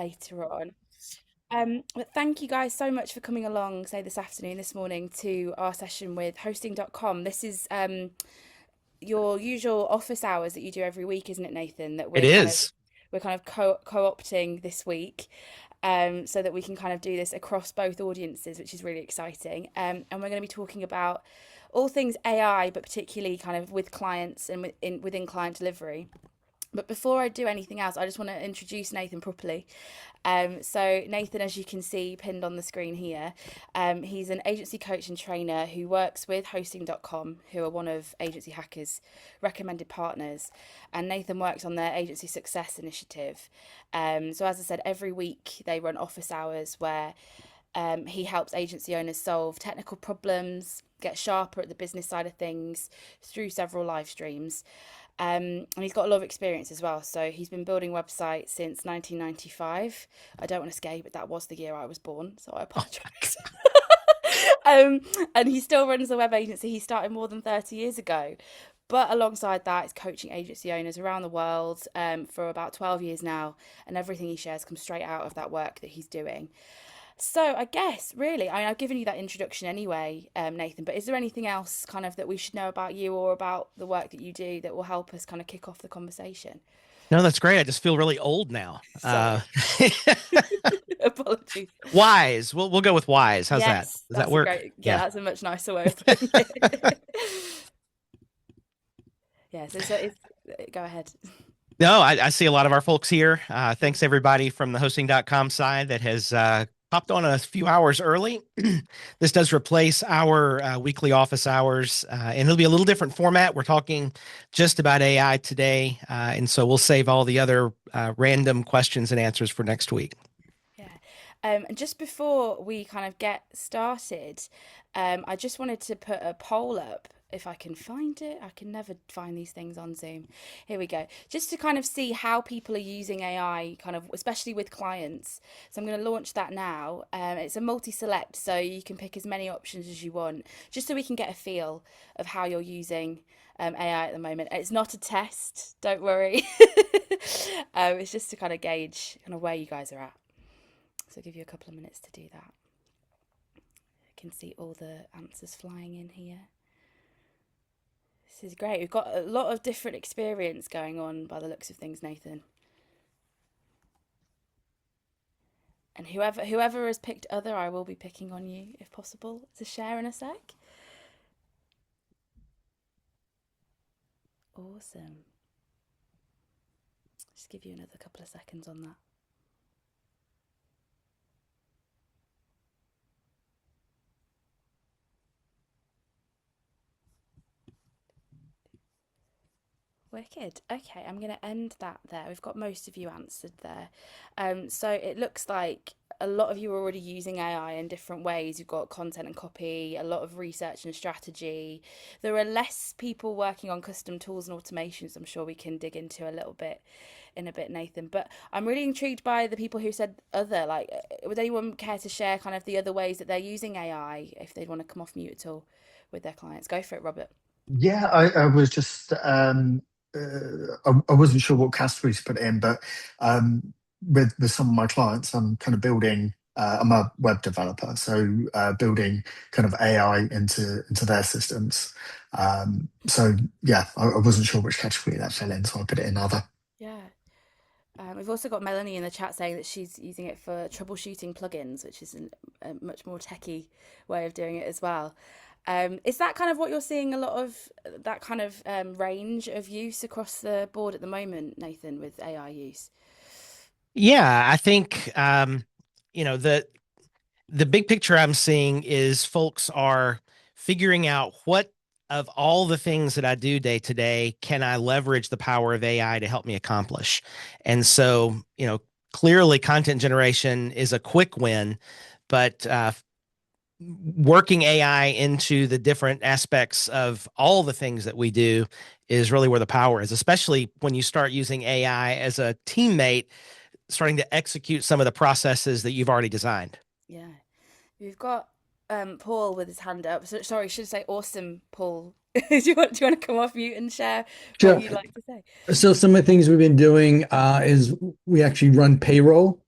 later on. But thank you guys so much for coming along, say this afternoon, this morning, to our session with hosting.com. This is your usual office hours that you do every week, isn't it, Nathan? That It is. we're kind of co-opting this week, so that we can kind of do this across both audiences, which is really exciting. And we're going to be talking about all things AI, but particularly kind of with clients and within client delivery. But before I do anything else, I just want to introduce Nathan properly. So Nathan, as you can see pinned on the screen here, he's an agency coach and trainer who works with hosting.com, who are one of Agency Hacker's recommended partners. And Nathan works on their agency success initiative. So as I said, every week they run office hours where he helps agency owners solve technical problems, get sharper at the business side of things through several live streams. And he's got a lot of experience as well. So he's been building websites since 1995. I don't want to scare you, but that was the year I was born, so I apologise. um, and he still runs a web agency he started more than 30 years ago. But alongside that, he's coaching agency owners around the world for about 12 years now. And everything he shares comes straight out of that work that he's doing. So I guess really, I mean, I've given you that introduction anyway, Nathan. But is there anything else kind of that we should know about you or about the work that you do that will help us kind of kick off the conversation? No, that's great. I just feel really old now. Sorry, apologies. Wise. We'll go with wise. How's that? Yes, Does that that's a work? great. Yeah, Yeah. that's a much nicer way of putting it. Yeah, so it's go ahead. No, I see a lot of our folks here. Thanks everybody from the hosting.com side that has popped on a few hours early. This does replace our weekly office hours, and it'll be a little different format. We're talking just about AI today, and so we'll save all the other random questions and answers for next week. Yeah. And just before we kind of get started, I just wanted to put a poll up if I can find it. I can never find these things on Zoom. Here we go. Just to kind of see how people are using AI, kind of, especially with clients. So I'm going to launch that now. It's a multi-select, so you can pick as many options as you want, just so we can get a feel of how you're using AI at the moment. It's not a test, don't worry. It's just to kind of gauge kind of where you guys are at. So I'll give you a couple of minutes to do that. I can see all the answers flying in here. This is great. We've got a lot of different experience going on by the looks of things, Nathan. And whoever has picked other, I will be picking on you if possible to share in a sec. Awesome. Just give you another couple of seconds on that. Wicked. Okay, I'm going to end that there. We've got most of you answered there. So it looks like a lot of you are already using AI in different ways. You've got content and copy, a lot of research and strategy. There are less people working on custom tools and automations. I'm sure we can dig into a little bit in a bit, Nathan. But I'm really intrigued by the people who said other. Like, would anyone care to share kind of the other ways that they're using AI if they'd want to come off mute at all with their clients? Go for it, Robert. Yeah, I was just I wasn't sure what category to put it in, but with some of my clients, I'm kind of building. I'm a web developer, so building kind of AI into their systems. So yeah, I wasn't sure which category that fell in, so I put it in other. Yeah. We've also got Melanie in the chat saying that she's using it for troubleshooting plugins, which is a much more techie way of doing it as well. Is that kind of what you're seeing a lot of that kind of range of use across the board at the moment, Nathan, with AI use? Yeah, I think the big picture I'm seeing is folks are figuring out what of all the things that I do day to day can I leverage the power of AI to help me accomplish. And so, clearly content generation is a quick win, but working AI into the different aspects of all the things that we do is really where the power is, especially when you start using AI as a teammate, starting to execute some of the processes that you've already designed. Yeah. We've got Paul with his hand up. So, sorry, I should say awesome, Paul. Do you want to come off mute and share what Sure. you'd like to say? So some of the things we've been doing is we actually run payroll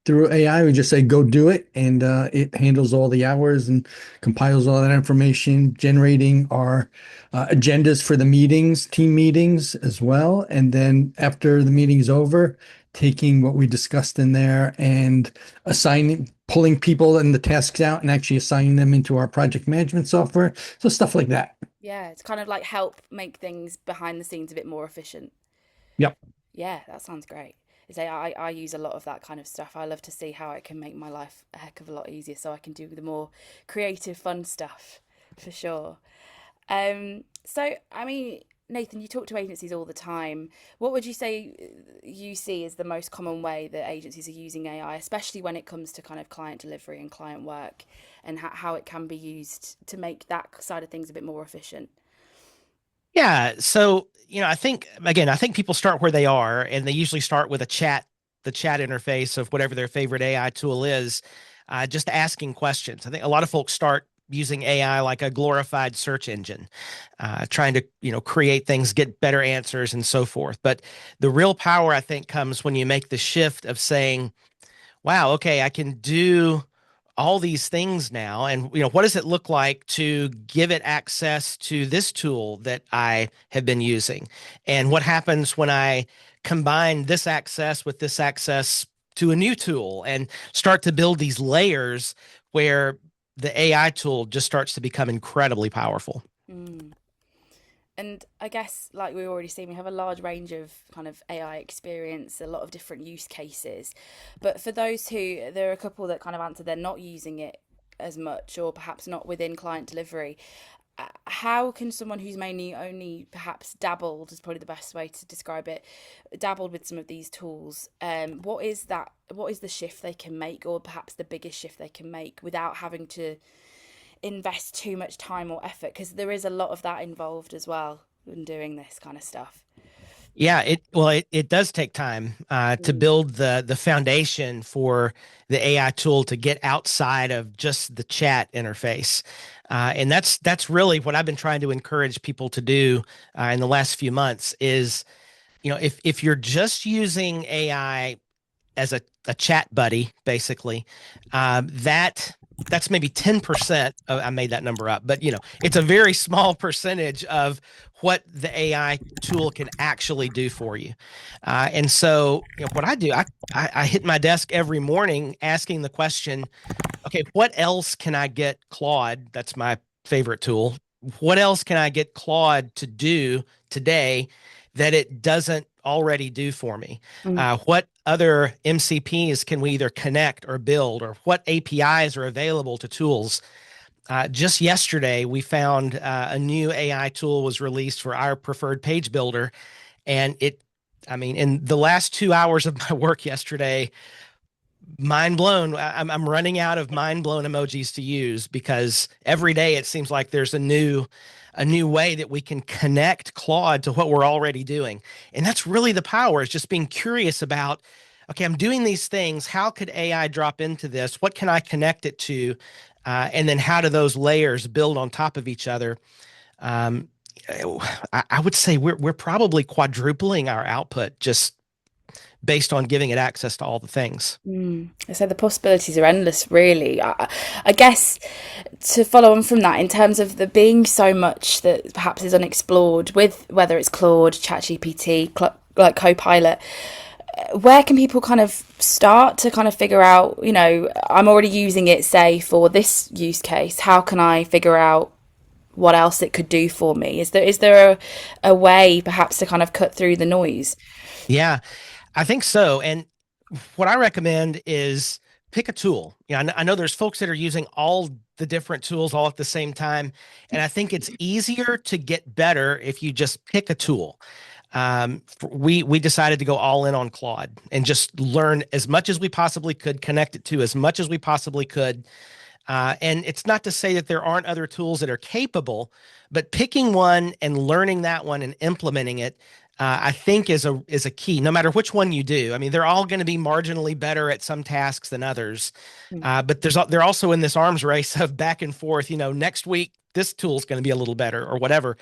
through AI. We just say, go do it. And it handles all the hours and compiles all that information, generating our agendas for the meetings, team meetings as well. And then after the meeting's over, taking what we discussed in there and assigning, pulling people and the tasks out and actually assigning them into our project management software. So stuff like that. Yeah, it's kind of like help make things behind the scenes a bit more efficient. Yep. Yeah, that sounds great. I use a lot of that kind of stuff. I love to see how it can make my life a heck of a lot easier so I can do the more creative, fun stuff for sure. So, I mean, Nathan, you talk to agencies all the time. What would you say you see as the most common way that agencies are using AI, especially when it comes to kind of client delivery and client work, and how it can be used to make that side of things a bit more efficient? Yeah. So, I think, again, I think people start where they are, and they usually start with the chat interface of whatever their favorite AI tool is, just asking questions. I think a lot of folks start using AI like a glorified search engine, trying to, create things, get better answers, and so forth. But the real power, I think, comes when you make the shift of saying, wow, okay, I can do all these things now. And, what does it look like to give it access to this tool that I have been using? And what happens when I combine this access with this access to a new tool and start to build these layers where the AI tool just starts to become incredibly powerful? Mm. And I guess, like we've already seen, we have a large range of kind of AI experience, a lot of different use cases. But for those who, there are a couple that kind of answer they're not using it as much, or perhaps not within client delivery. How can someone who's mainly only perhaps dabbled, is probably the best way to describe it, dabbled with some of these tools, what is that? What is the shift they can make, or perhaps the biggest shift they can make without having to invest too much time or effort? Because there is a lot of that involved as well in doing this kind of stuff. Yeah, it does take time to Mm. build the foundation for the AI tool to get outside of just the chat interface, and that's really what I've been trying to encourage people to do in the last few months. Is if you're just using AI as a chat buddy, basically, that's maybe 10% of, I made that number up, but it's a very small percentage of what the AI tool can actually do for you. And so, what I do, I hit my desk every morning asking the question, okay, what else can I get Claude? That's my favorite tool. What else can I get Claude to do today that it doesn't already do for me? Mm. What other MCPs can we either connect or build, or what APIs are available to tools? Just yesterday, we found a new AI tool was released for our preferred page builder, and I mean, in the last 2 hours of my work yesterday, mind blown. I'm running out of mind blown emojis to use because every day it seems like there's a new way that we can connect Claude to what we're already doing. And that's really the power, is just being curious about, okay, I'm doing these things. How could AI drop into this? What can I connect it to? And then how do those layers build on top of each other? Um, I would say we're probably quadrupling our output just based on giving it access to all the things. Mm. So the possibilities are endless, really. I guess to follow on from that, in terms of there being so much that perhaps is unexplored with whether it's Claude, ChatGPT, like Copilot, where can people kind of start to kind of figure out, I'm already using it, say, for this use case. How can I figure out what else it could do for me? Is there a way perhaps to kind of cut through the noise? Yeah, I think so. And what I recommend is pick a tool. I know there's folks that are using all the different tools all at the same time. And I think it's easier to get better if you just pick a tool. We decided to go all in on Claude and just learn as much as we possibly could, connect it to as much as we possibly could. And it's not to say that there aren't other tools that are capable, but picking one and learning that one and implementing it, I think is a key. No matter which one you do, I mean, they're all going to be marginally better at some tasks than others. Mm. But they're also in this arms race of back and forth. Next week this tool is going to be a little better or whatever.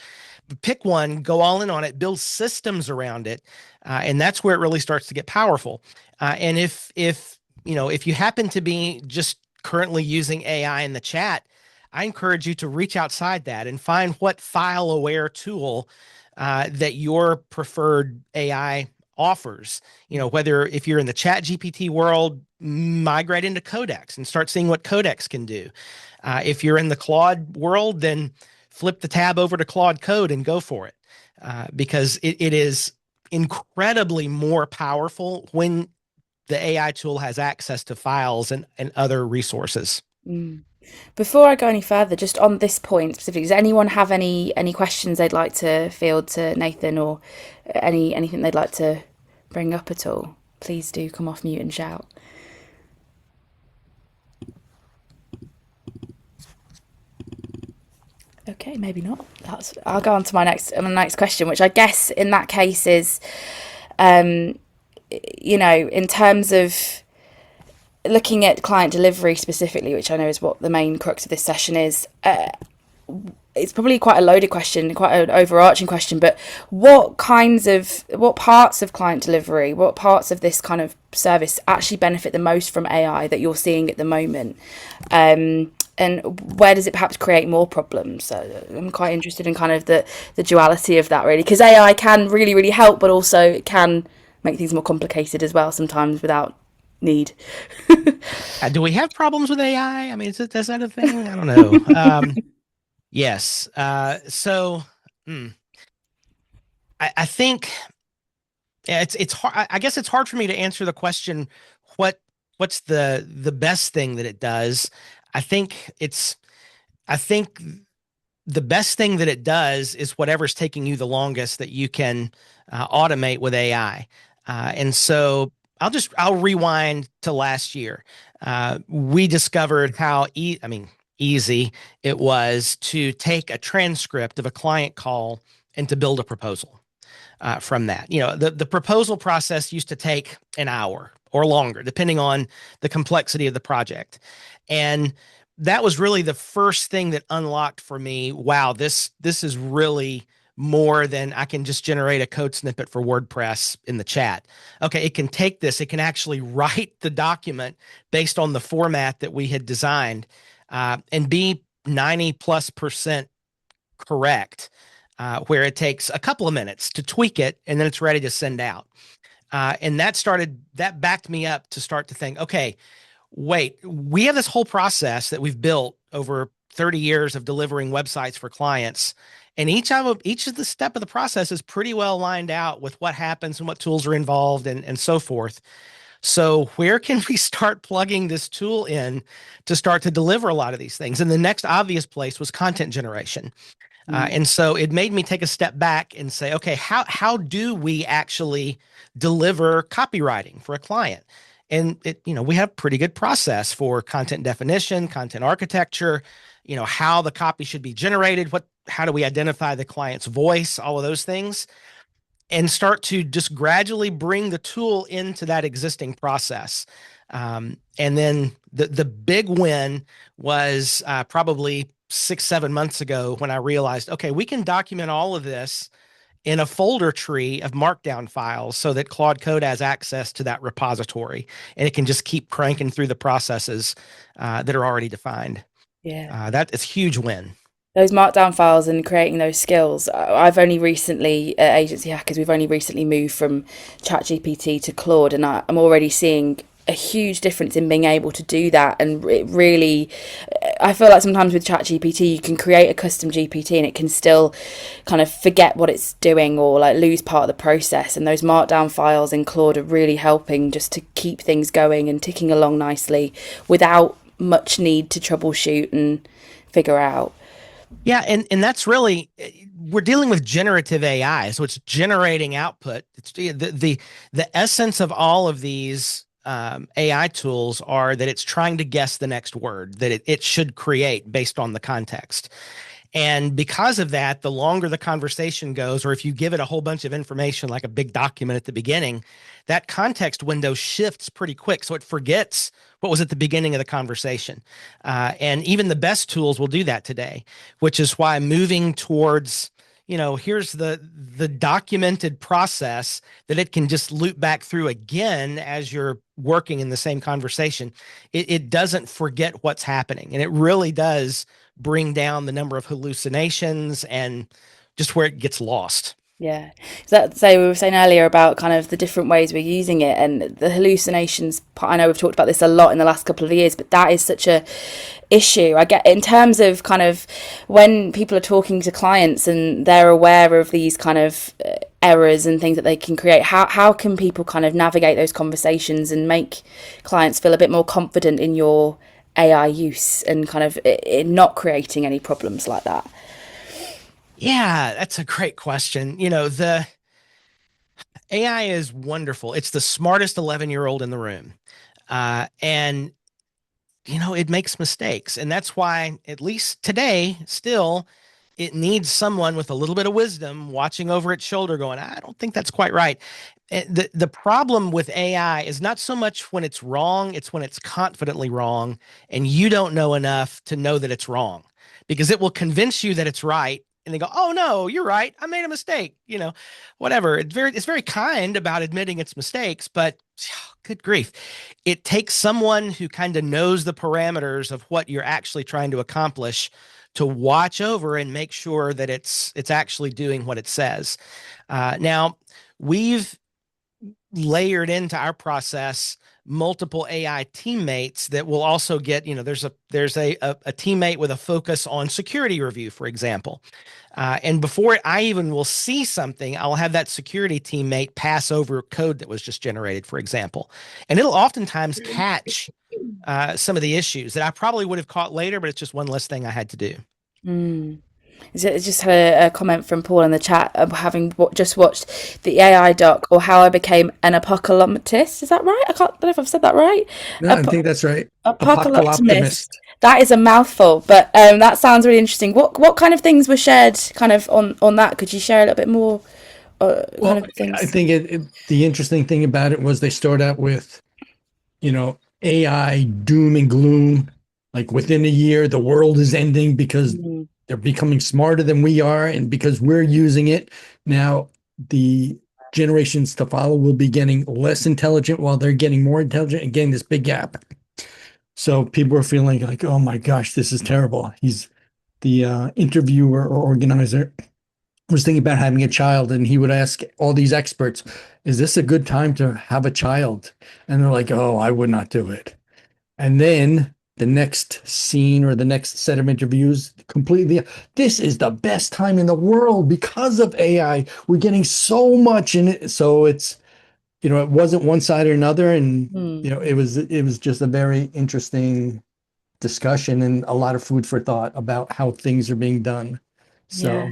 Pick one, go all in on it, build systems around it, and that's where it really starts to get powerful. And if if you happen to be just currently using AI in the chat, I encourage you to reach outside that and find what file aware tool that your preferred AI offers. Whether if you're in the chat GPT world, migrate into Codex and start seeing what Codex can do. If you're in the Claude world, then flip the tab over to Claude Code and go for it, because it is incredibly more powerful when the AI tool has access to files and other resources. Mm. Before I go any further, just on this point specifically, does anyone have any questions they'd like to field to Nathan, or anything they'd like to bring up at all? Please do come off mute and shout. Okay, maybe not. I'll go on to my next question, which I guess in that case is, in terms of looking at client delivery specifically, which I know is what the main crux of this session is. It's probably quite a loaded question, quite an overarching question, but what parts of client delivery, what parts of this kind of service actually benefit the most from AI that you're seeing at the moment? And where does it perhaps create more problems? So I'm quite interested in kind of the duality of that, really, because AI can really, really help, but also it can make things more complicated as well sometimes without need. Do we have problems with AI? I mean, is that a thing? I don't know. Yes. So I think it's hard. I guess it's hard for me to answer the question, what's the best thing that it does? I think the best thing that it does is whatever's taking you the longest that you can automate with AI. And so I'll rewind to last year. We discovered how easy it was to take a transcript of a client call and to build a proposal from that. The proposal process used to take an hour or longer, depending on the complexity of the project. And that was really the first thing that unlocked for me, wow, this is really more than I can just generate a code snippet for WordPress in the chat. Okay, it can take this, it can actually write the document based on the format that we had designed, and be 90+% correct, where it takes a couple of minutes to tweak it and then it's ready to send out. And that backed me up to start to think, okay, wait, we have this whole process that we've built over 30 years of delivering websites for clients. And each of the step of the process is pretty well lined out with what happens and what tools are involved and so forth. So where can we start plugging this tool in to start to deliver a lot of these things? And the next obvious place was content generation. And so it made me take a step back and say, okay, how do we actually deliver copywriting for a client? And we have a pretty good process for content definition, content architecture, how the copy should be generated, how do we identify the client's voice, all of those things, and start to just gradually bring the tool into that existing process. And then the big win was probably 6-7 months ago when I realized, okay, we can document all of this in a folder tree of markdown files so that Claude Code has access to that repository, and it can just keep cranking through the processes that are already defined. Yeah. That is a huge win. Those markdown files and creating those skills. I've only recently, at Agency Hackers, we've only recently moved from ChatGPT to Claude, and I'm already seeing a huge difference in being able to do that. And it really, I feel like sometimes with ChatGPT, you can create a custom GPT and it can still kind of forget what it's doing or like lose part of the process. And those markdown files in Claude are really helping just to keep things going and ticking along nicely without much need to troubleshoot and figure out. Yeah, and that's really, we're dealing with generative AI, so it's generating output. It's the essence of all of these AI tools are that it's trying to guess the next word that it should create based on the context. And because of that, the longer the conversation goes, or if you give it a whole bunch of information like a big document at the beginning, that context window shifts pretty quick. So it forgets what was at the beginning of the conversation. And even the best tools will do that today, which is why moving towards here's the documented process that it can just loop back through again as you're working in the same conversation. It doesn't forget what's happening, and it really does bring down the number of hallucinations and just where it gets lost. Yeah. So we were saying earlier about kind of the different ways we're using it, and the hallucinations. I know we've talked about this a lot in the last couple of years, but that is such a issue. I get in terms of kind of when people are talking to clients and they're aware of these kind of errors and things that they can create. How can people kind of navigate those conversations and make clients feel a bit more confident in your AI use and kind of in not creating any problems like that? Yeah, that's a great question. The AI is wonderful. It's the smartest 11-year-old in the room. And it makes mistakes. And that's why, at least today, still, it needs someone with a little bit of wisdom watching over its shoulder going, I don't think that's quite right. The problem with AI is not so much when it's wrong, it's when it's confidently wrong and you don't know enough to know that it's wrong, because it will convince you that it's right and they go, oh no, you're right, I made a mistake, whatever. It's very kind about admitting its mistakes, but good grief, it takes someone who kind of knows the parameters of what you're actually trying to accomplish to watch over and make sure that it's actually doing what it says. Now, we've layered into our process multiple AI teammates that will also get, there's a teammate with a focus on security review, for example. And before I even will see something, I'll have that security teammate pass over code that was just generated, for example. And it'll oftentimes catch some of the issues that I probably would have caught later, but it's just one less thing I had to do. Mm. Just had a comment from Paul in the chat of having just watched the AI doc, or How I Became an Apocalyptist. Is that right? I don't know if I've said that right. No, I think that's right. Apocalyptimist. Apocalyptimist. That is a mouthful, but that sounds really interesting. What kind of things were shared kind of on that? Could you share a little bit more kind Well, of I things? think the interesting thing about it was they start out with, AI doom and gloom. Like within a year, the world is ending because Mm, they're becoming smarter than we are, and because we're using it now, the generations to follow will be getting less intelligent while they're getting more intelligent and getting this big gap. So people are feeling like, oh my gosh, this is terrible. He's the interviewer or organizer was thinking about having a child, and he would ask all these experts, is this a good time to have a child? And they're like, oh, I would not do it. And then the next scene or the next set of interviews completely, this is the best time in the world because of AI. We're getting so much in it. So it's, it wasn't one side or another. And, mm, it was just a very interesting discussion and a lot of food for thought about how things are being done. yeah. So,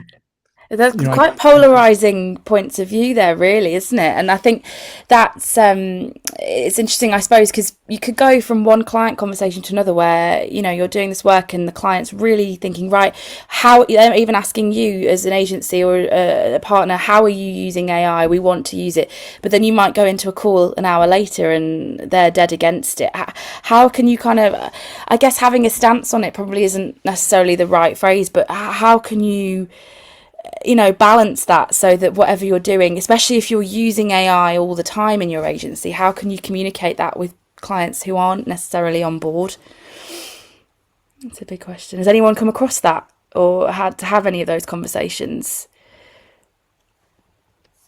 That's I quite polarizing points of view there, really, isn't it? And I think that's it's interesting, I suppose, because you could go from one client conversation to another where you're doing this work and the client's really thinking, right, how they're even asking you as an agency or a partner, how are you using AI? We want to use it, but then you might go into a call an hour later and they're dead against it. How can you kind of, I guess, having a stance on it probably isn't necessarily the right phrase, but how can you balance that so that whatever you're doing, especially if you're using AI all the time in your agency, how can you communicate that with clients who aren't necessarily on board? That's a big question. Has anyone come across that or had to have any of those conversations?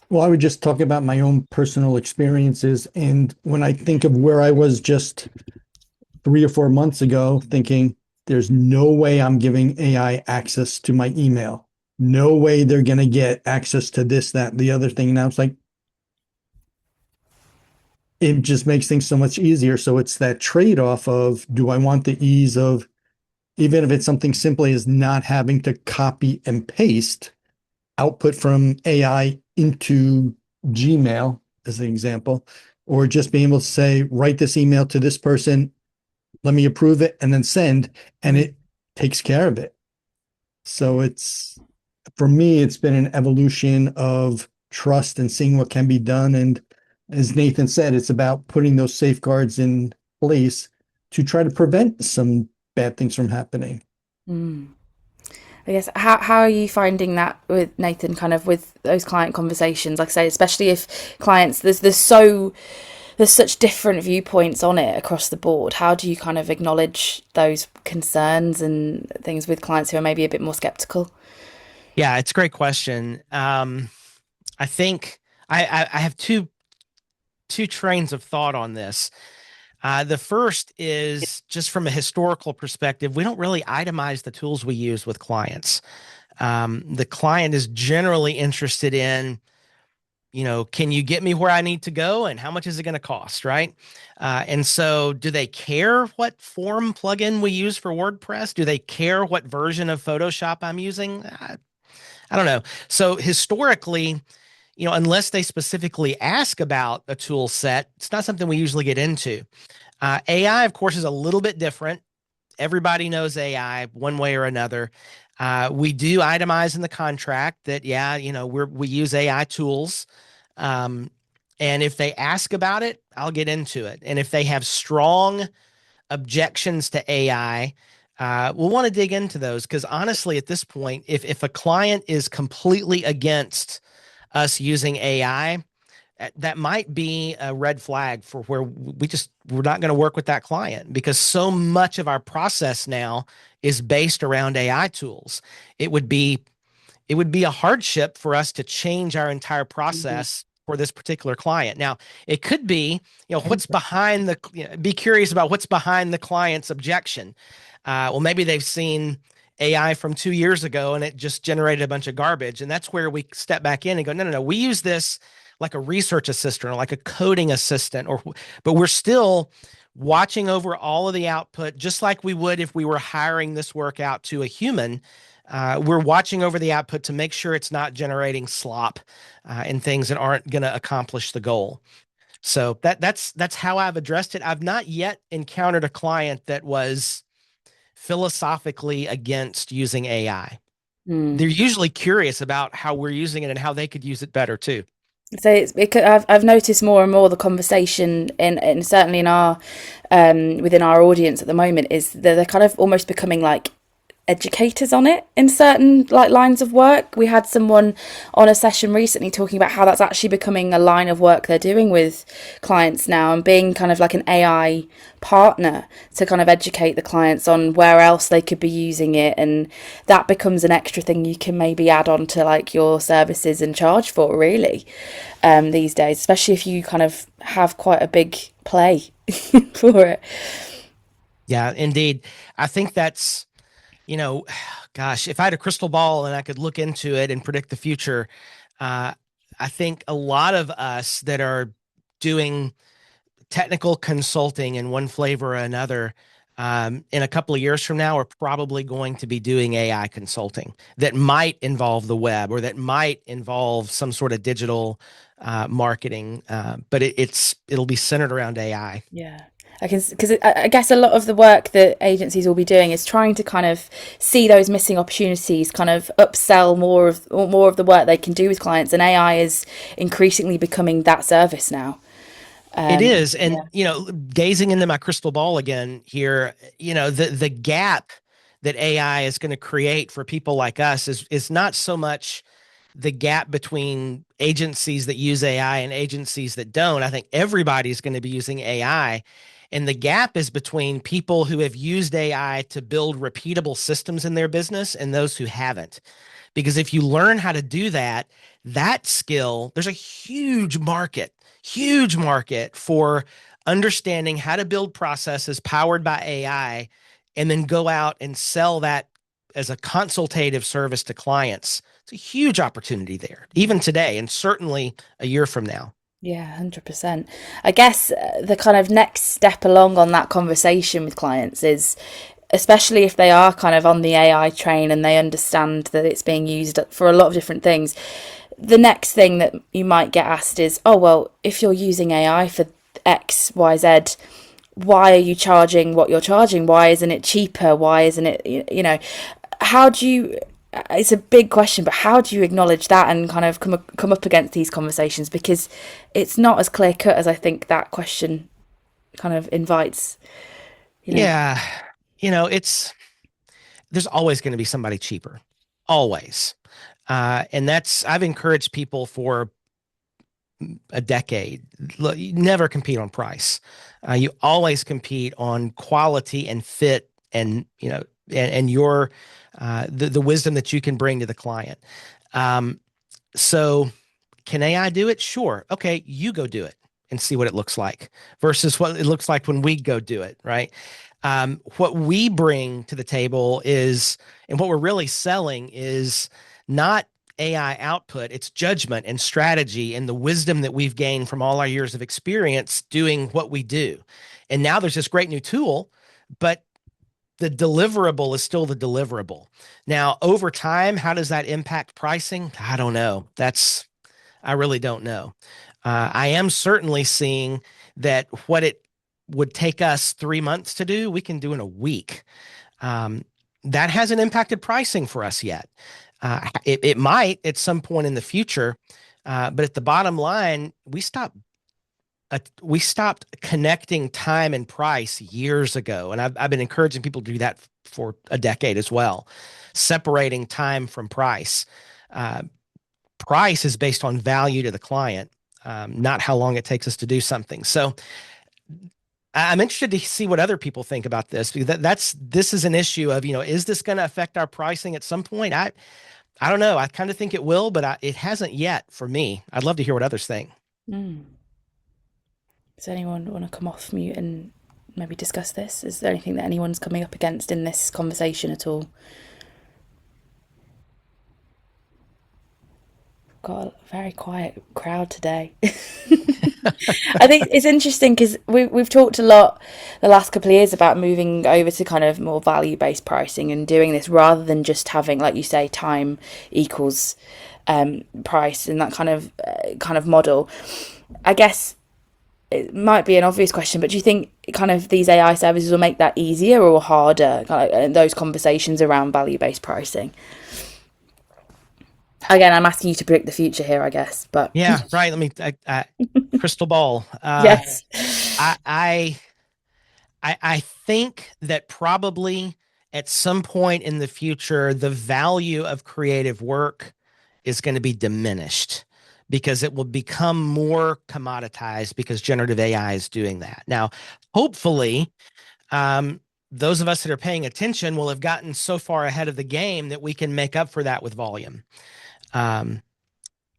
Well, I would just talk about my own personal experiences. And when I think of where I was just 3 or 4 months ago, thinking there's no way I'm giving AI access to my email. No way they're going to get access to this, that, the other thing. Now it's like, it just makes things so much easier. So it's that trade off of, do I want the ease of, even if it's something simply as not having to copy and paste output from AI into Gmail, as an example, or just being able to say, write this email to this person, let me approve it, and then send, and it takes care of it. So for me, it's been an evolution of trust and seeing what can be done. And as Nathan said, it's about putting those safeguards in place to try to prevent some bad things from happening. Mm. I guess how are you finding that with Nathan, kind of with those client conversations? Like I say, especially if clients there's such different viewpoints on it across the board. How do you kind of acknowledge those concerns and things with clients who are maybe a bit more skeptical? Yeah, it's a great question. I think I have two trains of thought on this. The first is just from a historical perspective, we don't really itemize the tools we use with clients. The client is generally interested in, can you get me where I need to go and how much is it going to cost, right? And so, do they care what form plugin we use for WordPress? Do they care what version of Photoshop I'm using? I don't know. So, historically, unless they specifically ask about a tool set, it's not something we usually get into. AI, of course, is a little bit different. Everybody knows AI one way or another. We do itemize in the contract that, yeah, we use AI tools. Um, and if they ask about it, I'll get into it. And if they have strong objections to AI, we'll want to dig into those. Because honestly, at this point, if a client is completely against us using AI, that might be a red flag for where we're not going to work with that client, because so much of our process now is based around AI tools. It would be it would be a hardship for us to change our entire Mhm. process for this particular client. Now, it could be, what's behind be curious about what's behind the client's objection. Well, maybe they've seen AI from 2 years ago and it just generated a bunch of garbage. And that's where we step back in and go, no, no, no, we use this like a research assistant or like a coding assistant, but we're still watching over all of the output, just like we would if we were hiring this work out to a human. We're watching over the output to make sure it's not generating slop and things that aren't going to accomplish the goal. So that's how I've addressed it. I've not yet encountered a client that was philosophically against using AI. Mm. They're usually curious about how we're using it and how they could use it better too. So I've noticed more and more the conversation in certainly in our within our audience at the moment is that they're kind of almost becoming like educators on it in certain like lines of work. We had someone on a session recently talking about how that's actually becoming a line of work they're doing with clients now, and being kind of like an AI partner to kind of educate the clients on where else they could be using it, and that becomes an extra thing you can maybe add on to like your services and charge for, really, these days, especially if you kind of have quite a big play for it. Yeah, indeed. I think that's, you know, gosh, if I had a crystal ball and I could look into it and predict the future, uh, I think a lot of us that are doing technical consulting in one flavor or another, in a couple of years from now, are probably going to be doing AI consulting that might involve the web or that might involve some sort of digital marketing, but it'll be centered around AI. Yeah. I can, because I guess a lot of the work that agencies will be doing is trying to kind of see those missing opportunities, kind of upsell more of the work they can do with clients, and AI is increasingly becoming that service now. It Um, is. And, yeah. gazing into my crystal ball again here, the gap that AI is going to create for people like us is not so much the gap between agencies that use AI and agencies that don't. I think everybody's going to be using AI. And the gap is between people who have used AI to build repeatable systems in their business and those who haven't. Because if you learn how to do that, that skill, there's a huge market for understanding how to build processes powered by AI and then go out and sell that as a consultative service to clients. It's a huge opportunity there, even today, and certainly a year from now. Yeah, 100%. I guess the kind of next step along on that conversation with clients is, especially if they are kind of on the AI train and they understand that it's being used for a lot of different things, the next thing that you might get asked is, oh, well, if you're using AI for X, Y, Z, why are you charging what you're charging? Why isn't it cheaper? Why isn't it, how do you, it's a big question, but how do you acknowledge that and kind of come up against these conversations? Because it's not as clear cut as I think that question kind of invites, you know. Yeah, it's there's always going to be somebody cheaper. always. And I've encouraged people for a decade. Look, you never compete on price. You always compete on quality and fit, and and your the wisdom that you can bring to the client. So can AI do it? Sure. Okay, you go do it and see what it looks like versus what it looks like when we go do it, right? What we bring to the table is, and what we're really selling is not AI output, it's judgment and strategy and the wisdom that we've gained from all our years of experience doing what we do. And now there's this great new tool, but the deliverable is still the deliverable. Now, over time, how does that impact pricing? I don't know. I really don't know. I am certainly seeing that what it would take us 3 months to do, we can do in a week. Um, that hasn't impacted pricing for us yet. It might at some point in the future, but at the bottom line, we stopped connecting time and price years ago, and I've been encouraging people to do that for a decade as well, separating time from price. Uh, Price is based on value to the client, not how long it takes us to do something. So I'm interested to see what other people think about this, because this is an issue of, is this going to affect our pricing at some point? I don't know. I kind of think it will, but it hasn't yet for me. I'd love to hear what others think. Mm. Does anyone want to come off mute and maybe discuss this? Is there anything that anyone's coming up against in this conversation at all? Got a very quiet crowd today. I think it's interesting because we've talked a lot the last couple of years about moving over to kind of more value-based pricing and doing this rather than just having, like you say, time equals price and that kind of model. I guess it might be an obvious question, but do you think kind of these AI services will make that easier or harder, kind of, those conversations around value-based pricing? Again, I'm asking you to predict the future here, I guess. But yeah, right. Let me crystal ball. Yes, I think that probably at some point in the future, the value of creative work is going to be diminished because it will become more commoditized because generative AI is doing that. Now, hopefully, those of us that are paying attention will have gotten so far ahead of the game that we can make up for that with volume.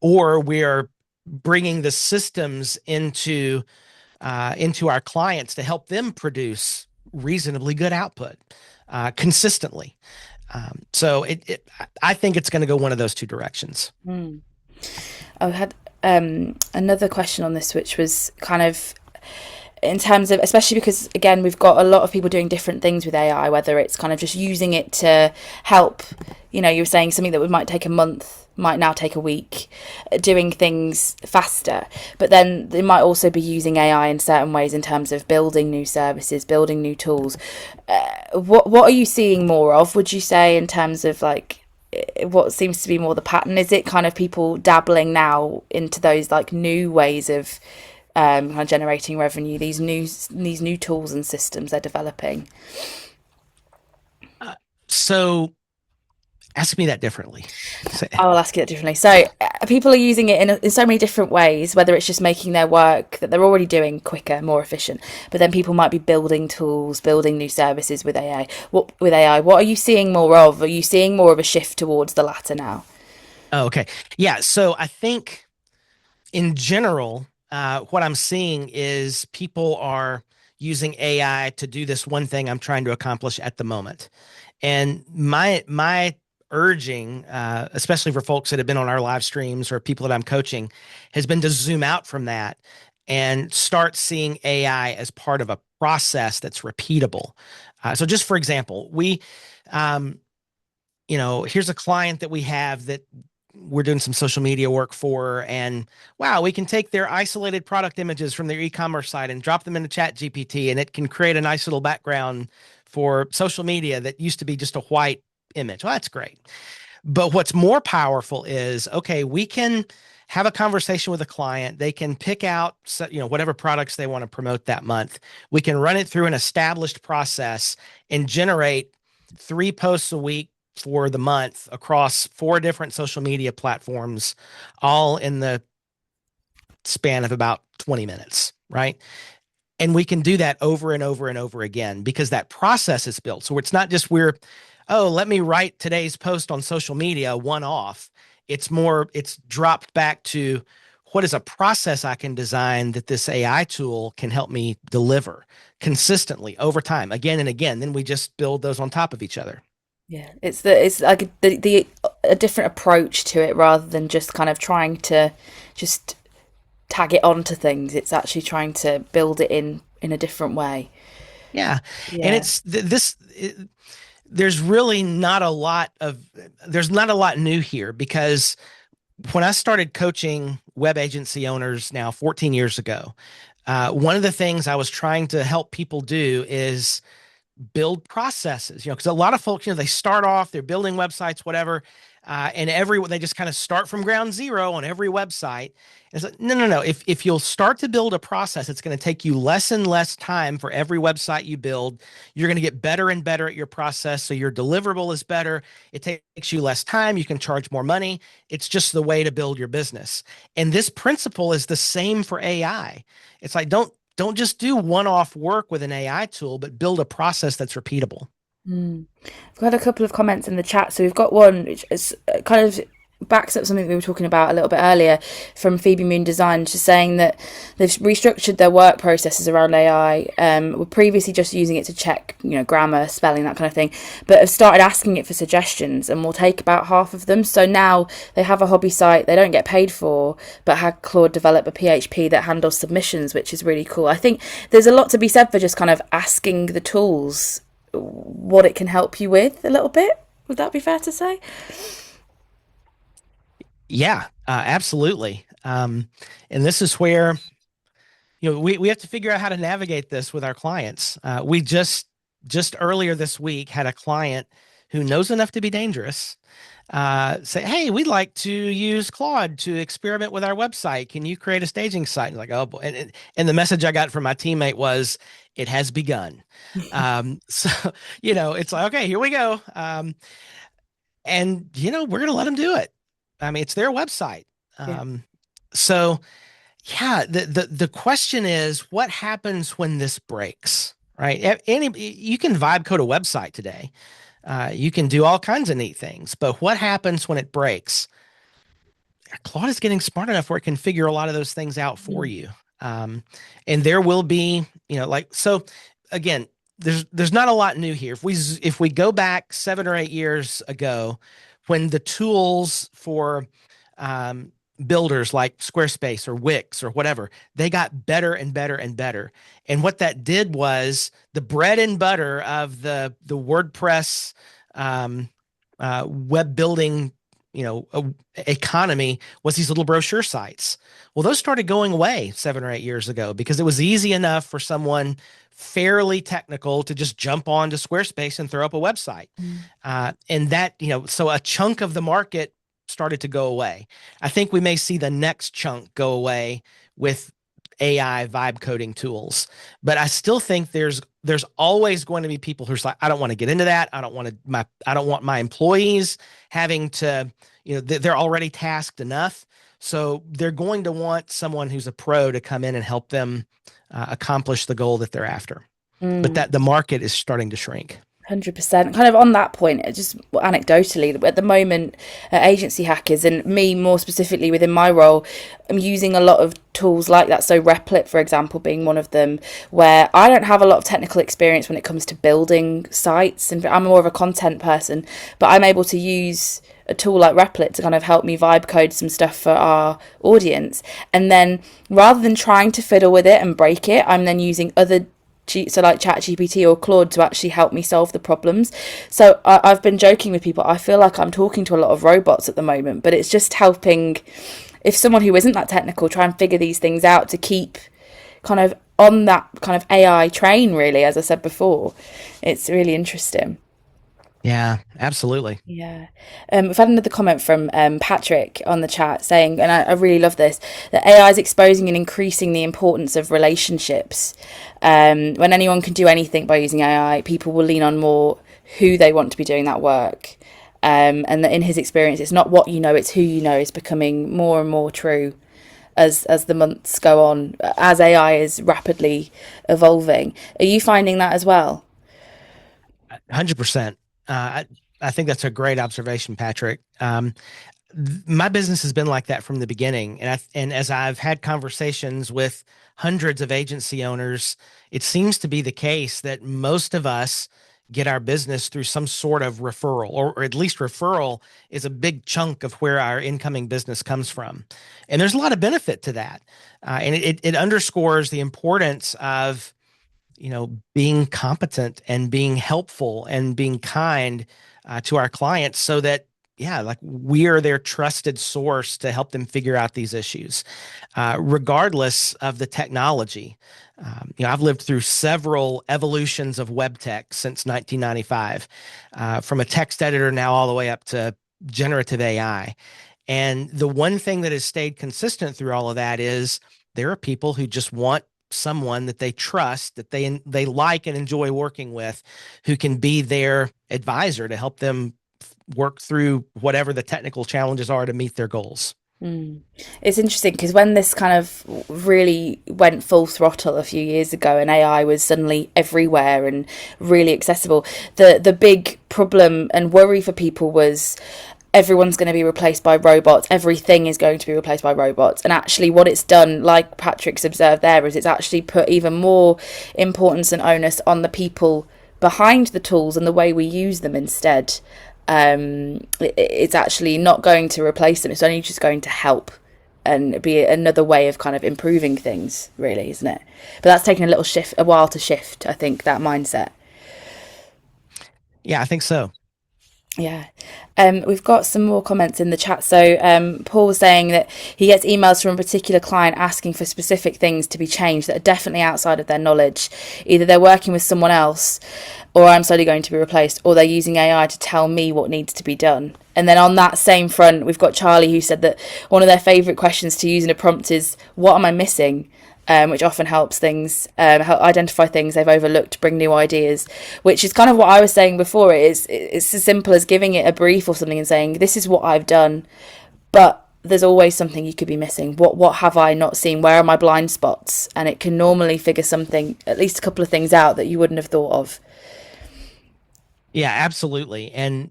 Or we are bringing the systems into our clients to help them produce reasonably good output consistently. So I think it's going to go one of those two directions. I had another question on this, which was kind of in terms of, especially because again we've got a lot of people doing different things with AI, whether it's kind of just using it to help, you were saying something that might take a month might now take a week, doing things faster, but then they might also be using AI in certain ways in terms of building new services, building new tools. What are you seeing more of, would you say, in terms of like what seems to be more the pattern? Is it kind of people dabbling now into those like new ways of kind of generating revenue, these new tools and systems they're developing? So ask me that differently. I'll ask you that differently. So people are using it in so many different ways, whether it's just making their work that they're already doing quicker, more efficient, but then people might be building tools, building new services with AI. What are you seeing more of? Are you seeing more of a shift towards the latter now? Oh, okay. Yeah. So I think in general, what I'm seeing is people are using AI to do this one thing I'm trying to accomplish at the moment. And my urging, especially for folks that have been on our live streams or people that I'm coaching, has been to zoom out from that and start seeing AI as part of a process that's repeatable. So just for example, here's a client that we have that we're doing some social media work for, and wow, we can take their isolated product images from their e-commerce site and drop them into Chat GPT, and it can create a nice little background for social media that used to be just a white image. Well, that's great. But what's more powerful is, okay, we can have a conversation with a client. They can pick out, whatever products they want to promote that month. We can run it through an established process and generate 3 posts a week for the month across 4 different social media platforms, all in the span of about 20 minutes, right? And we can do that over and over and over again because that process is built. So it's not just let me write today's post on social media one off. It's dropped back to what is a process I can design that this AI tool can help me deliver consistently over time, again and again. Then we just build those on top of each other. Yeah, it's like a different approach to it rather than just kind of trying to just tag it onto things. It's actually trying to build it in a different way. Yeah. Yeah. And there's really not a lot new here, because when I started coaching web agency owners now 14 years ago, one of the things I was trying to help people do is build processes, because a lot of folks, they start off, they're building websites, whatever, and they just kind of start from ground zero on every website. It's like, no. If you'll start to build a process, it's going to take you less and less time for every website you build. You're going to get better and better at your process, so your deliverable is better. It takes you less time. You can charge more money. It's just the way to build your business. And this principle is the same for AI. It's like, don't just do one-off work with an AI tool, but build a process that's repeatable. We've got a couple of comments in the chat. So we've got one which is kind of backs up something we were talking about a little bit earlier from Phoebe Moon Design, just saying that they've restructured their work processes around AI. Were previously just using it to check, grammar, spelling, that kind of thing, but have started asking it for suggestions, and will take about half of them. So now they have a hobby site they don't get paid for, but had Claude develop a PHP that handles submissions, which is really cool. I think there's a lot to be said for just kind of asking the tools what it can help you with a little bit. Would that be fair to say? Yeah, absolutely. And this is where, we have to figure out how to navigate this with our clients. We just earlier this week had a client who knows enough to be dangerous say, hey, we'd like to use Claude to experiment with our website. Can you create a staging site? And like, oh boy. And the message I got from my teammate was, it has begun. So, it's like, okay, here we go. And, we're going to let them do it. I mean, it's their website. So yeah, the question is, what happens when this breaks, right? You can vibe code a website today. You can do all kinds of neat things, but what happens when it breaks? Claude is getting smart enough where it can figure a lot of those things out for you. And there will be, so again, there's not a lot new here. If we go back 7 or 8 years ago, when the tools for builders like Squarespace or Wix or whatever, they got better and better and better. And what that did was the bread and butter of the WordPress web building, economy was these little brochure sites. Well, those started going away 7 or 8 years ago because it was easy enough for someone fairly technical to just jump onto Squarespace and throw up a website. And that, so a chunk of the market started to go away. I think we may see the next chunk go away with AI vibe coding tools, but I still think there's always going to be people who's like, I don't want to get into that. I don't want my employees having to, they're already tasked enough. So they're going to want someone who's a pro to come in and help them accomplish the goal that they're after. But that the market is starting to shrink. 100%. Kind of on that point, just anecdotally, at the moment at Agency Hackers, and me more specifically within my role, I'm using a lot of tools like that. So Replit, for example, being one of them, where I don't have a lot of technical experience when it comes to building sites. And I'm more of a content person, but I'm able to use a tool like Replit to kind of help me vibe code some stuff for our audience. And then rather than trying to fiddle with it and break it, I'm then using other like ChatGPT or Claude to actually help me solve the problems. So I've been joking with people, I feel like I'm talking to a lot of robots at the moment, but it's just helping, if someone who isn't that technical, try and figure these things out to keep kind of on that kind of AI train, really, as I said before. It's really interesting. Yeah, absolutely. Yeah. We've had another comment from Patrick on the chat saying, and I really love this, that AI is exposing and increasing the importance of relationships. When anyone can do anything by using AI, people will lean on more who they want to be doing that work. and that in his experience, it's not what you know, it's who you know is becoming more and more true as the months go on, as AI is rapidly evolving. Are you finding that as well? 100%. I think that's a great observation, Patrick. My business has been like that from the beginning, and as I've had conversations with hundreds of agency owners, it seems to be the case that most of us get our business through some sort of referral, or at least referral is a big chunk of where our incoming business comes from. And there's a lot of benefit to that. And it underscores the importance of, being competent and being helpful and being kind to our clients so that, yeah, like we are their trusted source to help them figure out these issues, regardless of the technology. I've lived through several evolutions of web tech since 1995, from a text editor now all the way up to generative AI. And the one thing that has stayed consistent through all of that is there are people who just want someone that they trust, that they like and enjoy working with, who can be their advisor to help them work through whatever the technical challenges are to meet their goals. It's interesting because when this kind of really went full throttle a few years ago and AI was suddenly everywhere and really accessible, the big problem and worry for people was everyone's going to be replaced by robots. Everything is going to be replaced by robots. And actually what it's done, like Patrick's observed there, is it's actually put even more importance and onus on the people behind the tools and the way we use them instead. It's actually not going to replace them. It's only just going to help and be another way of kind of improving things, really, isn't it? But that's taken a while to shift, I think, that mindset. Yeah, I think so. Yeah. We've got some more comments in the chat. So Paul's saying that he gets emails from a particular client asking for specific things to be changed that are definitely outside of their knowledge. Either they're working with someone else, or I'm slowly going to be replaced, or they're using AI to tell me what needs to be done. And then on that same front, we've got Charlie, who said that one of their favourite questions to use in a prompt is, what am I missing? Which often helps things, help identify things they've overlooked, bring new ideas, which is kind of what I was saying before. It's as simple as giving it a brief or something and saying, this is what I've done, but there's always something you could be missing. What have I not seen? Where are my blind spots? And it can normally figure something, at least a couple of things out that you wouldn't have thought of. Yeah, absolutely. And,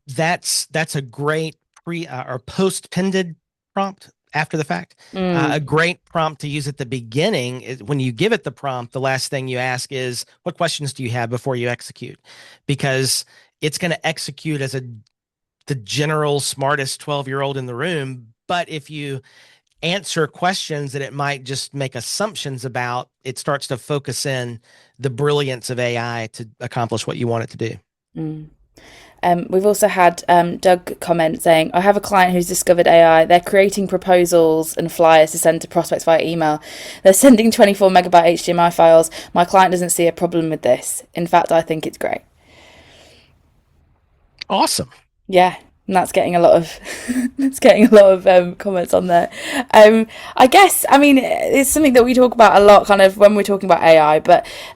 that's a great pre or post pended prompt. After the fact, a great prompt to use at the beginning is when you give it the prompt, the last thing you ask is, what questions do you have before you execute? Because it's going to execute as the general smartest 12-year-old in the room. But if you answer questions that it might just make assumptions about, it starts to focus in the brilliance of AI to accomplish what you want it to do. We've also had Doug comment saying, I have a client who's discovered AI. They're creating proposals and flyers to send to prospects via email. They're sending 24 megabyte HTML files. My client doesn't see a problem with this. In fact, I think it's great. Awesome. Yeah. And that's getting a lot of comments on there. I guess, I mean, it's something that we talk about a lot kind of when we're talking about AI,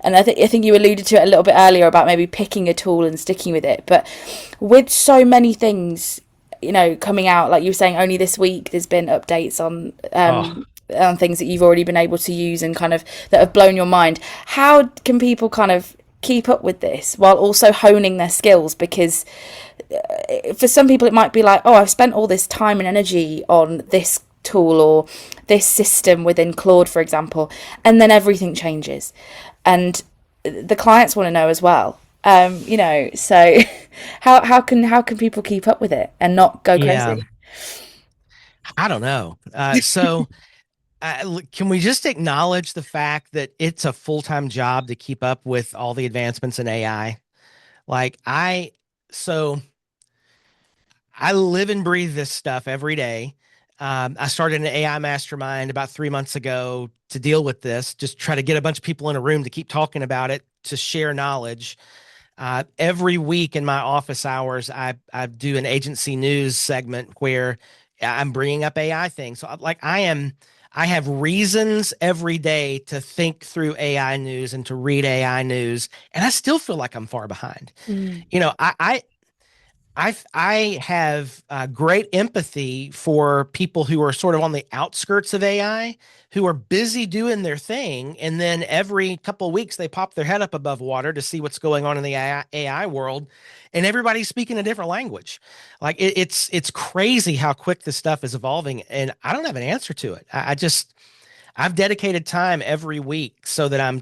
and I think you alluded to it a little bit earlier about maybe picking a tool and sticking with it. But with so many things, coming out, like you were saying, only this week there's been updates on things that you've already been able to use and kind of that have blown your mind. How can people kind of keep up with this while also honing their skills? Because for some people it might be like, oh, I've spent all this time and energy on this tool or this system within Claude, for example, and then everything changes, and the clients want to know as well. So how can people keep up with it and not go crazy? Yeah. I don't know. Can we just acknowledge the fact that it's a full-time job to keep up with all the advancements in AI? I live and breathe this stuff every day. I started an AI mastermind about 3 months ago to deal with this, just try to get a bunch of people in a room to keep talking about it, to share knowledge. Every week in my office hours, I do an agency news segment where I'm bringing up AI things. So I have reasons every day to think through AI news and to read AI news, and I still feel like I'm far behind. I have great empathy for people who are sort of on the outskirts of AI, who are busy doing their thing, and then every couple of weeks they pop their head up above water to see what's going on in the AI world, and everybody's speaking a different language. Like it's crazy how quick this stuff is evolving, and I don't have an answer to it. I just I've dedicated time every week so that I'm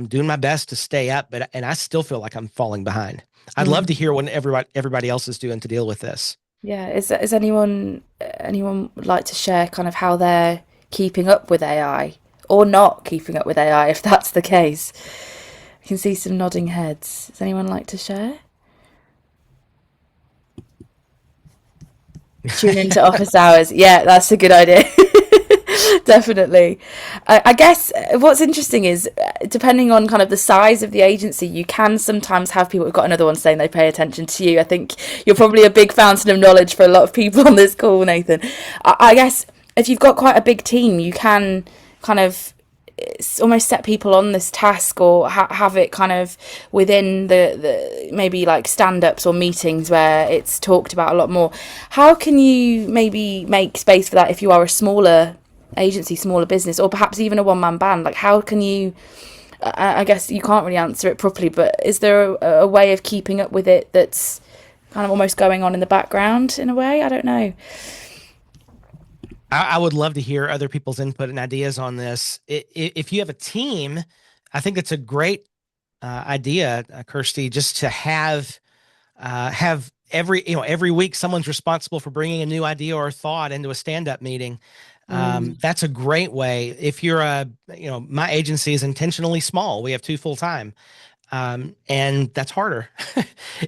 doing my best to stay up, but and I still feel like I'm falling behind. I'd love to Mm. hear what everybody else is doing to deal with this. Yeah, is anyone would like to share kind of how they're keeping up with AI or not keeping up with AI if that's the case? I can see some nodding heads. Does anyone like to share? Tune into office hours. Yeah, that's a good idea. Definitely. I guess what's interesting is depending on kind of the size of the agency, you can sometimes have people. We've got another one saying they pay attention to you. I think you're probably a big fountain of knowledge for a lot of people on this call, Nathan. I guess if you've got quite a big team, you can kind of almost set people on this task or have it kind of within the maybe like stand-ups or meetings where it's talked about a lot more. How can you maybe make space for that if you are a smaller agency, smaller business, or perhaps even a one-man band? Like how can you, I guess you can't really answer it properly, but is there a way of keeping up with it that's kind of almost going on in the background in a way? I don't know. I would love to hear other people's input and ideas on this. If you have a team, I think it's a great idea, Kirstie, just to have every week someone's responsible for bringing a new idea or thought into a stand-up meeting. Mm. That's a great way. If you're my agency is intentionally small. We have two full time. And that's harder.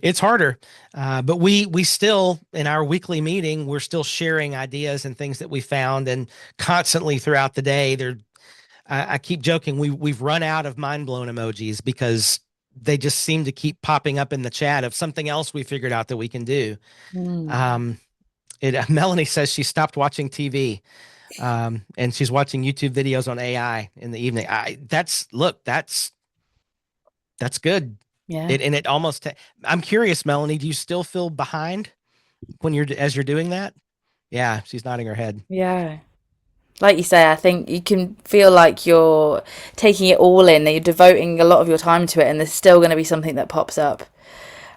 It's harder. But we still, in our weekly meeting, we're still sharing ideas and things that we found, and constantly throughout the day, I keep joking, we've run out of mind blown emojis because they just seem to keep popping up in the chat of something else we figured out that we can do. Mm. Um, Melanie says she stopped watching TV, and she's watching YouTube videos on AI in the evening. That's good. Yeah. It almost. I'm curious, Melanie. Do you still feel behind when as you're doing that? Yeah, she's nodding her head. Yeah. Like you say, I think you can feel like you're taking it all in, that you're devoting a lot of your time to it, and there's still going to be something that pops up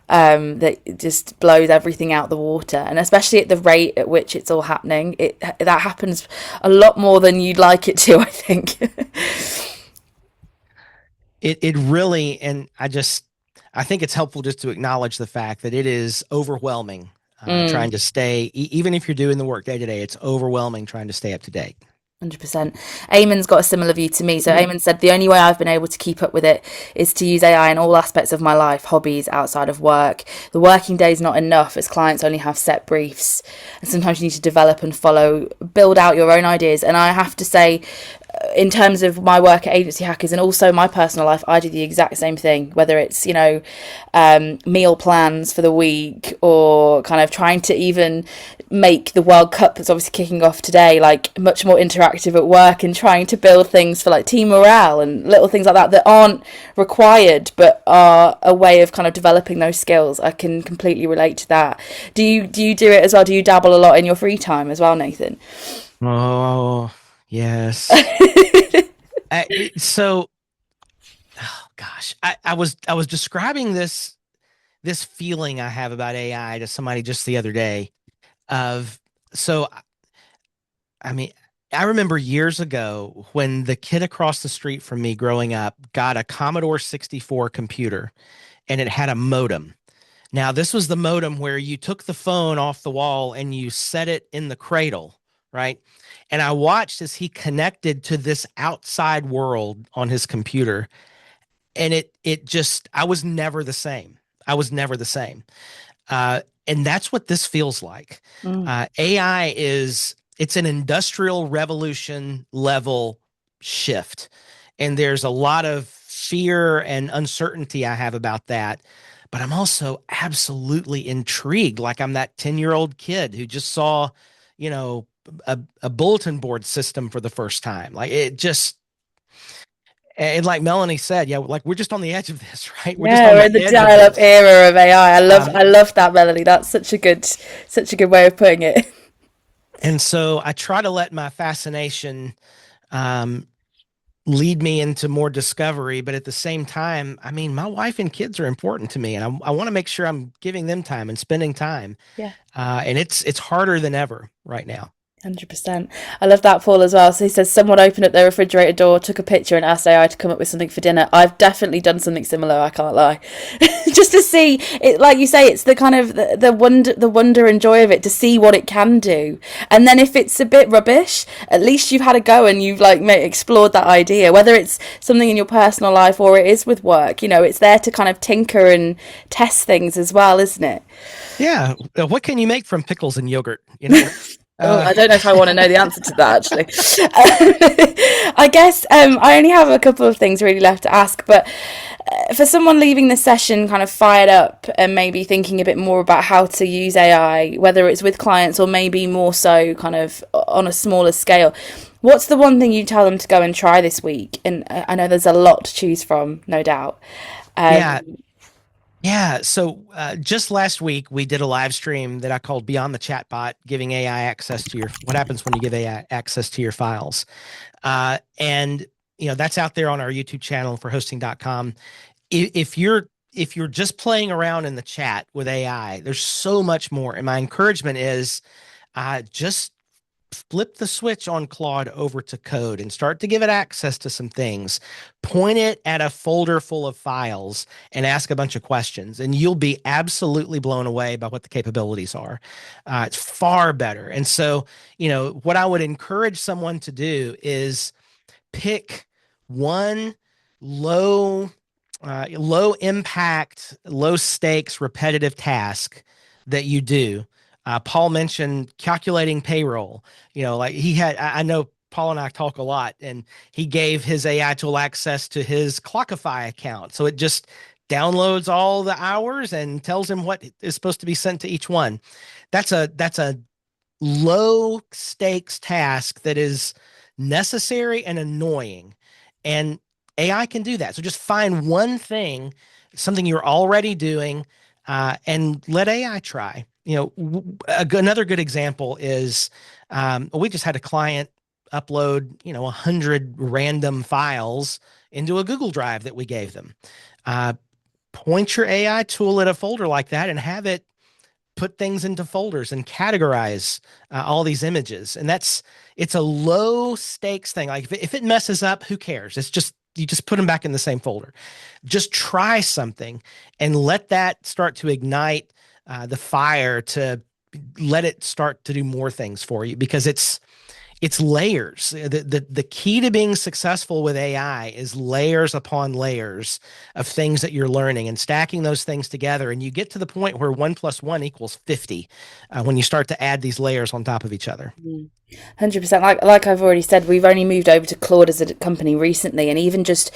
that just blows everything out the water. And especially at the rate at which it's all happening, that happens a lot more than you'd like it to, I think. It really, and I think it's helpful just to acknowledge the fact that it is overwhelming. Trying Mm. to stay, even if you're doing the work day to day, it's overwhelming trying to stay up to date. 100%. Eamon's got a similar view to me. So Eamon said the only way I've been able to keep up with it is to use AI in all aspects of my life, hobbies, outside of work. The working day is not enough as clients only have set briefs. And sometimes you need to develop and follow, build out your own ideas. And I have to say, in terms of my work at Agency Hackers and also my personal life, I do the exact same thing, whether it's, meal plans for the week or kind of trying to even make the World Cup that's obviously kicking off today, like much more interactive at work, and trying to build things for like team morale and little things like that that aren't required but are a way of kind of developing those skills. I can completely relate to that. Do you do it as well? Do you dabble a lot in your free time as well, Nathan? Oh, yes. So, oh gosh, I was describing this feeling I have about AI to somebody just the other day. Of so, I mean, I remember years ago when the kid across the street from me growing up got a Commodore 64 computer, and it had a modem. Now, this was the modem where you took the phone off the wall and you set it in the cradle, right? And I watched as he connected to this outside world on his computer, and it just I was never the same. I was never the same. And that's what this feels like. Mm. AI it's an industrial revolution level shift. And there's a lot of fear and uncertainty I have about that. But I'm also absolutely intrigued. Like I'm that 10-year-old kid who just saw, you know, a bulletin board system for the first time. Like it just, And like Melanie said, yeah, like we're just on the edge of this, right? We're just Yeah, on we're the in the edge of dial-up this. era of AI. Um, I love that, Melanie. That's such a good way of putting it. and so I try to let my fascination um, lead me into more discovery. But at the same time, I mean, my wife and kids are important to me, and I want to make sure I'm giving them time and spending time. Yeah. And it's harder than ever right now. 100%. I love that, Paul, as well. So he says, someone opened up their refrigerator door, took a picture, and asked AI to come up with something for dinner. I've definitely done something similar. I can't lie. Just to see it, like you say, it's the kind of the wonder and joy of it to see what it can do. And then if it's a bit rubbish, at least you've had a go and you've like explored that idea. Whether it's something in your personal life or it is with work, you know, it's there to kind of tinker and test things as well, isn't it? Yeah. What can you make from pickles and yogurt? You know. Oh, Uh, I don't know if I want to know the answer to that, actually. I guess I only have a couple of things really left to ask, but for someone leaving the session kind of fired up and maybe thinking a bit more about how to use AI, whether it's with clients or maybe more so kind of on a smaller scale, what's the one thing you tell them to go and try this week? And I know there's a lot to choose from, no doubt. yeah. Um, Yeah. So just last week, we did a live stream that I called Beyond the Chatbot, giving AI access to what happens when you give AI access to your files. And, that's out there on our YouTube channel for hosting.com. If you're just playing around in the chat with AI, there's so much more. And my encouragement is just flip the switch on Claude over to code and start to give it access to some things. Point it at a folder full of files and ask a bunch of questions, and you'll be absolutely blown away by what the capabilities are. It's far better. And so, what I would encourage someone to do is pick one low low impact, low stakes, repetitive task that you do. Paul mentioned calculating payroll. Like I know Paul and I talk a lot, and he gave his AI tool access to his Clockify account. So it just downloads all the hours and tells him what is supposed to be sent to each one. That's a low stakes task that is necessary and annoying. And AI can do that. So just find one thing, something you're already doing, and let AI try. Another good example is we just had a client upload, 100 random files into a Google Drive that we gave them. Point your AI tool at a folder like that and have it put things into folders and categorize all these images. And it's a low stakes thing. Like if it messes up, who cares? You just put them back in the same folder. Just try something and let that start to ignite the fire to let it start to do more things for you, because it's layers. The key to being successful with AI is layers upon layers of things that you're learning and stacking those things together. And you get to the point where 1 + 1 = 50 when you start to add these layers on top of each other. 100%. Like I've already said, we've only moved over to Claude as a company recently, and even just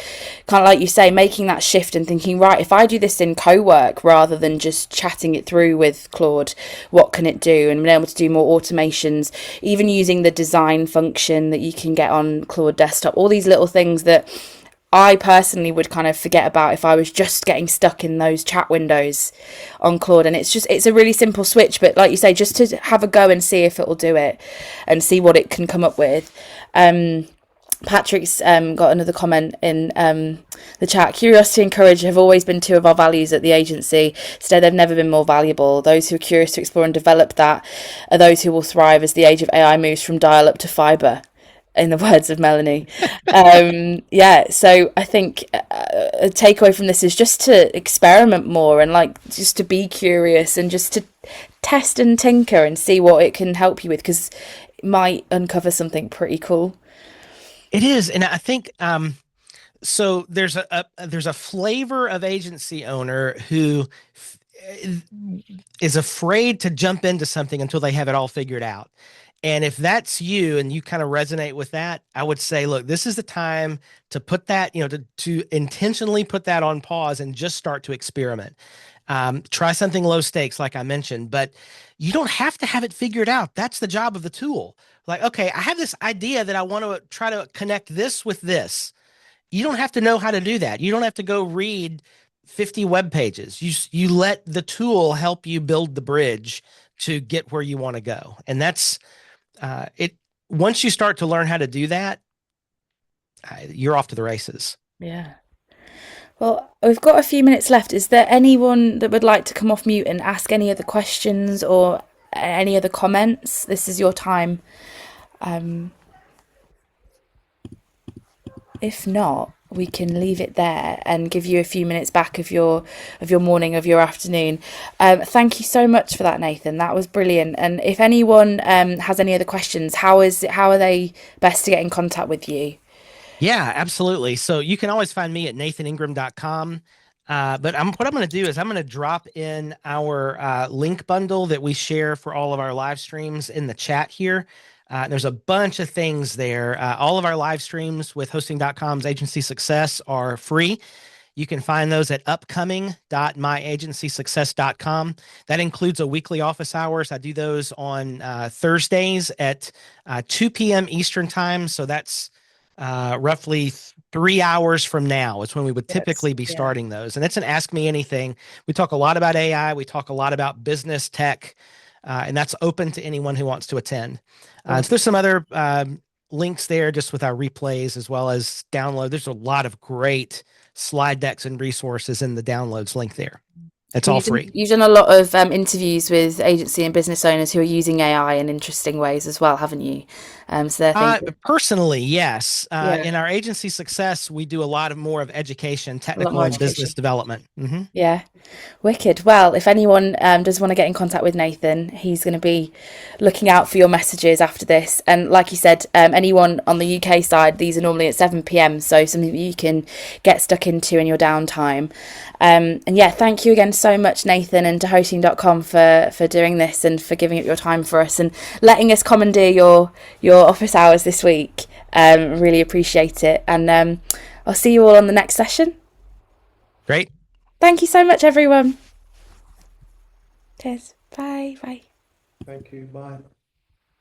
kind of like you say, making that shift and thinking, right, if I do this in co-work rather than just chatting it through with Claude, what can it do? And being able to do more automations, even using the design function that you can get on Claude Desktop, all these little things that I personally would kind of forget about if I was just getting stuck in those chat windows on Claude. And it's a really simple switch, but like you say, just to have a go and see if it'll do it and see what it can come up with. Patrick's got another comment in the chat. Curiosity and courage have always been two of our values at the agency. Today, they've never been more valuable. Those who are curious to explore and develop that are those who will thrive as the age of AI moves from dial-up to fibre, in the words of Melanie. So I think a takeaway from this is just to experiment more and like just to be curious and just to test and tinker and see what it can help you with, because it might uncover something pretty cool. It is. And I think so there's a flavor of agency owner who is afraid to jump into something until they have it all figured out. And if that's you and you kind of resonate with that, I would say, look, this is the time to put that, to intentionally put that on pause and just start to experiment. Try something low stakes, like I mentioned, but you don't have to have it figured out. That's the job of the tool. Like, okay, I have this idea that I want to try to connect this with this. you don't have to know how to do that. You don't have to go read 50 web pages. You let the tool help you build the bridge to get where you want to go. And that's it. Once you start to learn how to do that, you're off to the races. Yeah. Well, we've got a few minutes left. Is there anyone that would like to come off mute and ask any other questions or any other comments? This is your time. If not, we can leave it there and give you a few minutes back of your morning, of your afternoon. Thank you so much for that, Nathan. That was brilliant. And if anyone has any other questions, how are they best to get in contact with you? Yeah, absolutely. So you can always find me at nathaningram.com. But what I'm going to do is I'm going to drop in our link bundle that we share for all of our live streams in the chat here. There's a bunch of things there. All of our live streams with hosting.com's agency success are free. You can find those at upcoming.myagencysuccess.com. That includes a weekly office hours. I do those on Thursdays at 2 p.m. Eastern time. So that's roughly 3 hours from now. It's when we would typically be starting those. And it's an Ask Me Anything. We talk a lot about AI. We talk a lot about business tech. And that's open to anyone who wants to attend. So there's some other links there just with our replays as well as download. There's a lot of great slide decks and resources in the downloads link there. It's all free. You've done a lot of interviews with agency and business owners who are using AI in interesting ways as well, haven't you? So personally, yes. In our agency success, we do a lot of more of education, technical and business development. Mm-hmm. Yeah. Wicked. Well, if anyone does want to get in contact with Nathan, he's going to be looking out for your messages after this. And like you said, anyone on the UK side, these are normally at 7 p.m. So something that you can get stuck into in your downtime. And yeah, thank you again so much, Nathan, and to hosting.com for doing this and for giving up your time for us and letting us commandeer your office hours this week. Really appreciate it. And I'll see you all on the next session. Great. Thank you so much, everyone. Cheers. Bye. Bye. Thank you. Bye.